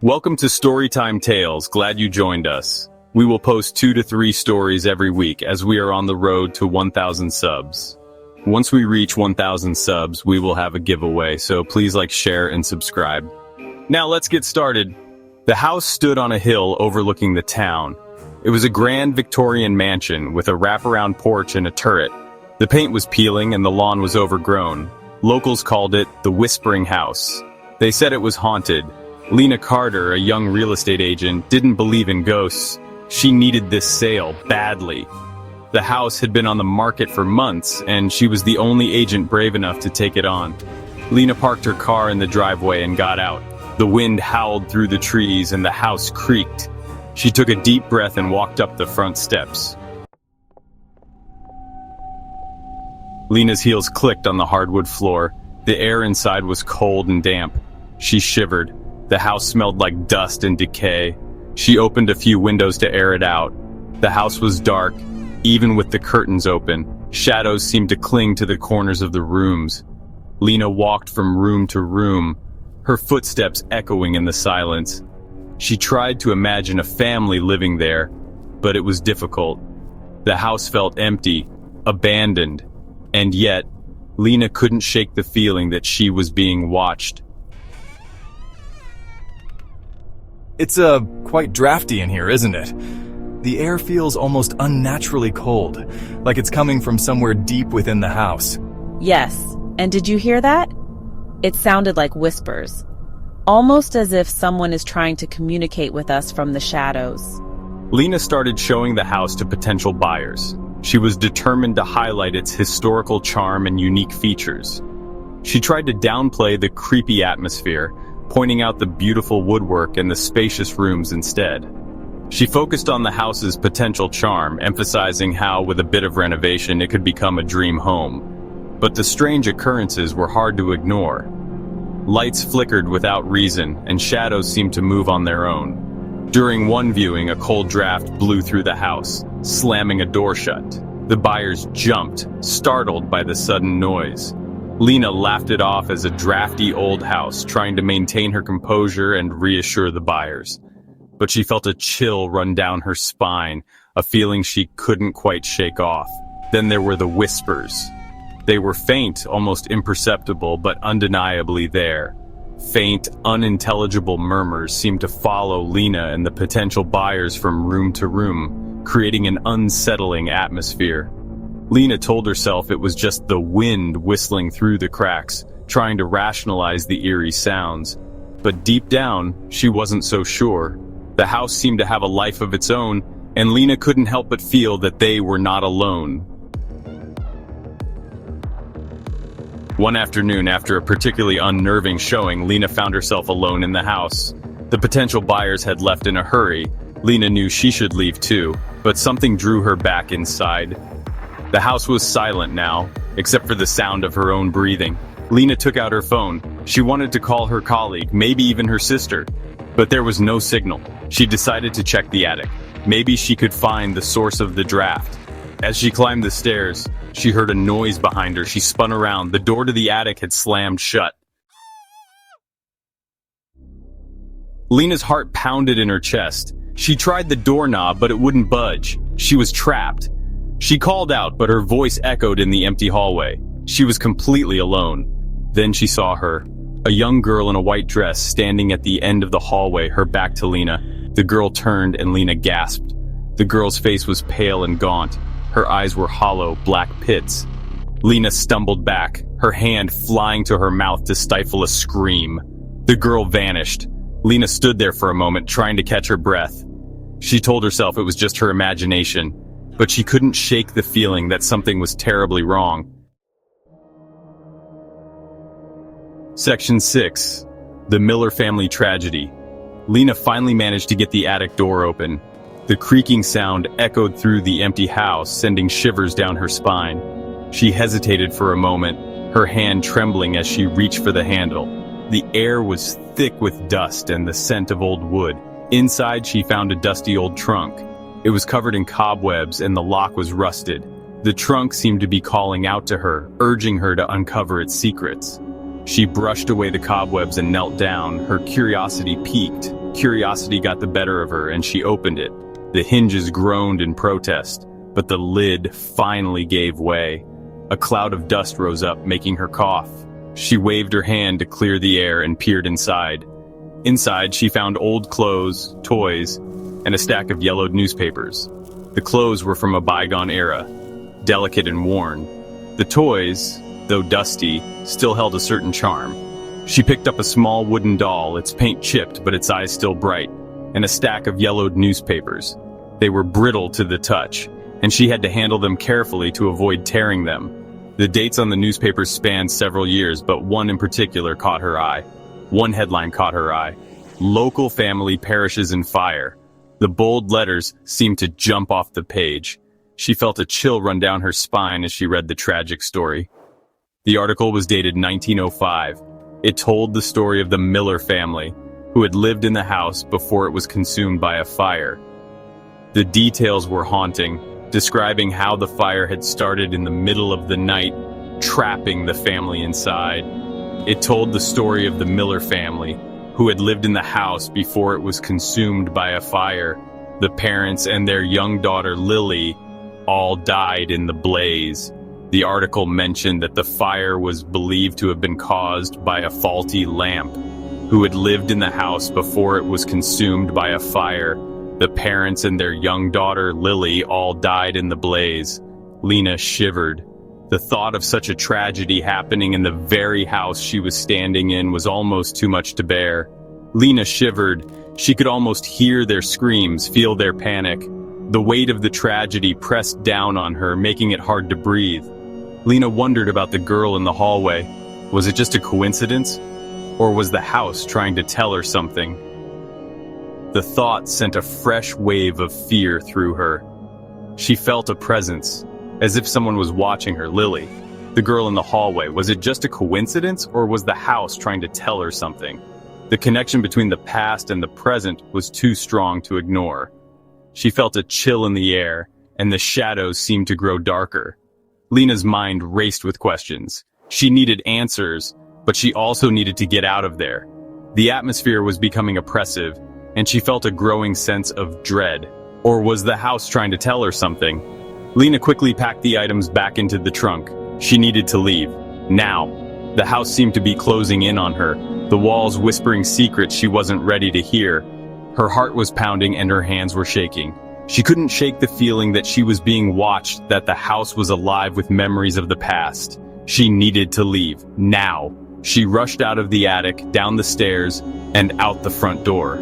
Welcome to Storytime Tales. Glad you joined us. We will post 2 to 3 stories every week as we are on the road to 1,000 subs. Once we reach 1,000 subs, we will have a giveaway, so please like, share, and subscribe. Now let's get started. The house stood on a hill overlooking the town. It was a grand Victorian mansion with a wraparound porch and a turret. The paint was peeling and the lawn was overgrown. Locals called it the Whispering House. They said it was haunted. Lena Carter, a young real estate agent, didn't believe in ghosts. She needed this sale badly. The house had been on the market for months, and she was the only agent brave enough to take it on. Lena parked her car in the driveway and got out. The wind howled through the trees and the house creaked. She took a deep breath and walked up the front steps. Lena's heels clicked on the hardwood floor. The air inside was cold and damp. She shivered. The house smelled like dust and decay. She opened a few windows to air it out. The house was dark, even with the curtains open. Shadows seemed to cling to the corners of the rooms. Lena walked from room to room, her footsteps echoing in the silence. She tried to imagine a family living there, but it was difficult. The house felt empty, abandoned, and yet, Lena couldn't shake the feeling that she was being watched. It's quite drafty in here, isn't it? The air feels almost unnaturally cold, like it's coming from somewhere deep within the house. Yes, and did you hear that? It sounded like whispers, almost as if someone is trying to communicate with us from the shadows. Lena started showing the house to potential buyers. She was determined to highlight its historical charm and unique features. She tried to downplay the creepy atmosphere, pointing out the beautiful woodwork and the spacious rooms instead. She focused on the house's potential charm, emphasizing how, with a bit of renovation, it could become a dream home. But the strange occurrences were hard to ignore. Lights flickered without reason, and shadows seemed to move on their own. During one viewing, a cold draft blew through the house, slamming a door shut. The buyers jumped, startled by the sudden noise. Lena laughed it off as a drafty old house, trying to maintain her composure and reassure the buyers. But she felt a chill run down her spine, a feeling she couldn't quite shake off. Then there were the whispers. They were faint, almost imperceptible, but undeniably there. Faint, unintelligible murmurs seemed to follow Lena and the potential buyers from room to room, creating an unsettling atmosphere. Lena told herself it was just the wind whistling through the cracks, trying to rationalize the eerie sounds. But deep down, she wasn't so sure. The house seemed to have a life of its own, and Lena couldn't help but feel that they were not alone. One afternoon, after a particularly unnerving showing, Lena found herself alone in the house. The potential buyers had left in a hurry. Lena knew she should leave too, but something drew her back inside. The house was silent now, except for the sound of her own breathing. Lena took out her phone. She wanted to call her colleague, maybe even her sister. But there was no signal. She decided to check the attic. Maybe she could find the source of the draft. As she climbed the stairs, she heard a noise behind her. She spun around. The door to the attic had slammed shut. Lena's heart pounded in her chest. She tried the doorknob, but it wouldn't budge. She was trapped. She called out, but her voice echoed in the empty hallway. She was completely alone. Then she saw her, a young girl in a white dress standing at the end of the hallway, her back to Lena. The girl turned and Lena gasped. The girl's face was pale and gaunt. Her eyes were hollow, black pits. Lena stumbled back, her hand flying to her mouth to stifle a scream. The girl vanished. Lena stood there for a moment, trying to catch her breath. She told herself it was just her imagination, but she couldn't shake the feeling that something was terribly wrong. Section 6. The Miller Family Tragedy. Lena finally managed to get the attic door open. The creaking sound echoed through the empty house, sending shivers down her spine. She hesitated for a moment, her hand trembling as she reached for the handle. The air was thick with dust and the scent of old wood. Inside, she found a dusty old trunk. It was covered in cobwebs and the lock was rusted. The trunk seemed to be calling out to her, urging her to uncover its secrets. She brushed away the cobwebs and knelt down, her curiosity piqued. Curiosity got the better of her, and she opened it. The hinges groaned in protest, but the lid finally gave way. A cloud of dust rose up, making her cough. She waved her hand to clear the air and peered inside. Inside, she found old clothes, toys, and a stack of yellowed newspapers. The clothes were from a bygone era, delicate and worn. The toys, though dusty, still held a certain charm. She picked up a small wooden doll, its paint chipped but its eyes still bright, and a stack of yellowed newspapers. They were brittle to the touch, and she had to handle them carefully to avoid tearing them. The dates on the newspapers spanned several years, but one in particular caught her eye. One headline caught her eye: "Local family perishes in fire." The bold letters seemed to jump off the page. She felt a chill run down her spine as she read the tragic story. The article was dated 1905. It told the story of the Miller family, who had lived in the house before it was consumed by a fire. The details were haunting, describing how the fire had started in the middle of the night, trapping the family inside. It told the story of the Miller family, who had lived in the house before it was consumed by a fire. The parents and their young daughter Lily all died in the blaze. The article mentioned that the fire was believed to have been caused by a faulty lamp. Who had lived in the house before it was consumed by a fire. The parents and their young daughter Lily all died in the blaze. Lena shivered. The thought of such a tragedy happening in the very house she was standing in was almost too much to bear. Lena shivered. She could almost hear their screams, feel their panic. The weight of the tragedy pressed down on her, making it hard to breathe. Lena wondered about the girl in the hallway. Was it just a coincidence? Or was the house trying to tell her something? The thought sent a fresh wave of fear through her. She felt a presence, as if someone was watching her. Lily, the girl in the hallway, was it just a coincidence, or was the house trying to tell her something? The connection between the past and the present was too strong to ignore. She felt a chill in the air, and the shadows seemed to grow darker. Lena's mind raced with questions. She needed answers, but she also needed to get out of there. The atmosphere was becoming oppressive, and she felt a growing sense of dread. Or was the house trying to tell her something? Lena quickly packed the items back into the trunk. She needed to leave. Now. The house seemed to be closing in on her, the walls whispering secrets she wasn't ready to hear. Her heart was pounding and her hands were shaking. She couldn't shake the feeling that she was being watched, that the house was alive with memories of the past. She needed to leave. Now. She rushed out of the attic, down the stairs, and out the front door.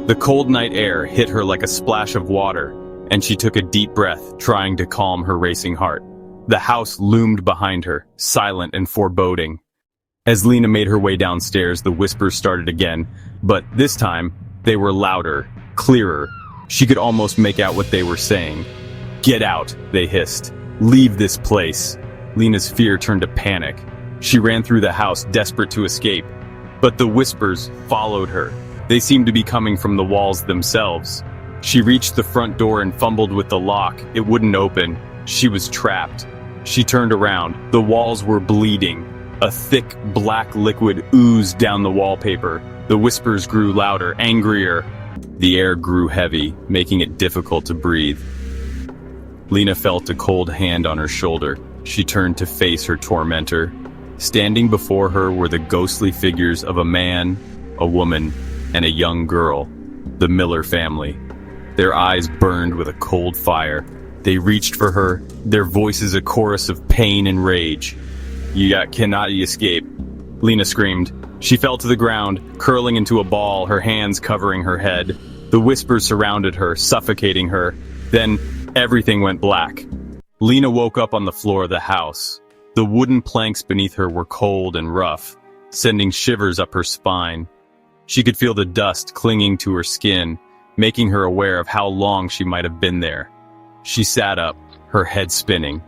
The cold night air hit her like a splash of water, and she took a deep breath, trying to calm her racing heart. The house loomed behind her, silent and foreboding. As Lena made her way downstairs, the whispers started again, but this time, they were louder, clearer. She could almost make out what they were saying. "Get out," they hissed. "Leave this place." Lena's fear turned to panic. She ran through the house, desperate to escape. But the whispers followed her. They seemed to be coming from the walls themselves. She reached the front door and fumbled with the lock. It wouldn't open. She was trapped. She turned around. The walls were bleeding. A thick, black liquid oozed down the wallpaper. The whispers grew louder, angrier. The air grew heavy, making it difficult to breathe. Lena felt a cold hand on her shoulder. She turned to face her tormentor. Standing before her were the ghostly figures of a man, a woman, and a young girl, the Miller family. Their eyes burned with a cold fire. They reached for her, their voices a chorus of pain and rage. Cannot escape," Lena screamed. She fell to the ground, curling into a ball, her hands covering her head. The whispers surrounded her, suffocating her. Then, everything went black. Lena woke up on the floor of the house. The wooden planks beneath her were cold and rough, sending shivers up her spine. She could feel the dust clinging to her skin, making her aware of how long she might have been there. She sat up, her head spinning.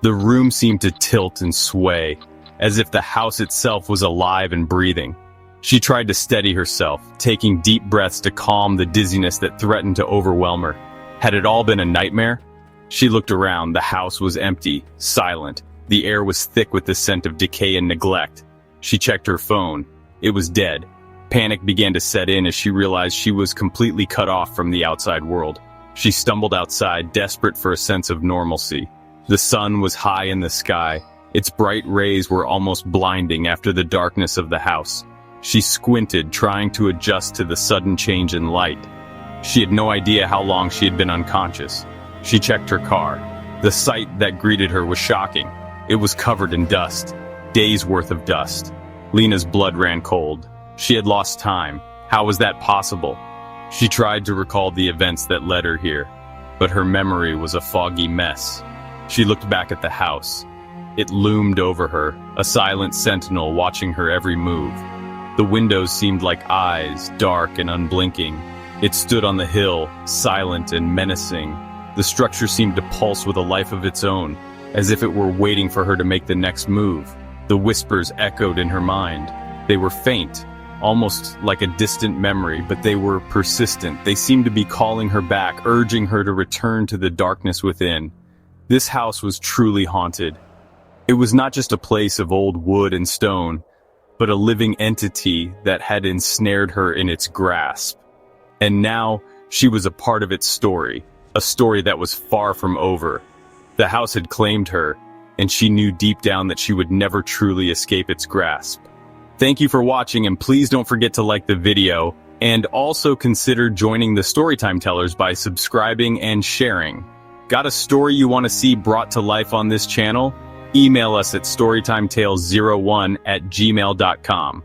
The room seemed to tilt and sway, as if the house itself was alive and breathing. She tried to steady herself, taking deep breaths to calm the dizziness that threatened to overwhelm her. Had it all been a nightmare? She looked around. The house was empty, silent. The air was thick with the scent of decay and neglect. She checked her phone. It was dead. Panic began to set in as she realized she was completely cut off from the outside world. She stumbled outside, desperate for a sense of normalcy. The sun was high in the sky. Its bright rays were almost blinding after the darkness of the house. She squinted, trying to adjust to the sudden change in light. She had no idea how long she had been unconscious. She checked her car. The sight that greeted her was shocking. It was covered in dust. Days worth of dust. Lena's blood ran cold. She had lost time. How was that possible? She tried to recall the events that led her here, but her memory was a foggy mess. She looked back at the house. It loomed over her, a silent sentinel watching her every move. The windows seemed like eyes, dark and unblinking. It stood on the hill, silent and menacing. The structure seemed to pulse with a life of its own, as if it were waiting for her to make the next move. The whispers echoed in her mind. They were faint, almost like a distant memory, but they were persistent. They seemed to be calling her back, urging her to return to the darkness within. This house was truly haunted. It was not just a place of old wood and stone, but a living entity that had ensnared her in its grasp. And now she was a part of its story, a story that was far from over. The house had claimed her, and she knew deep down that she would never truly escape its grasp. Thank you for watching, and please don't forget to like the video, and also consider joining the Storytime Tellers by subscribing and sharing. Got a story you want to see brought to life on this channel? Email us at storytimetales01@gmail.com.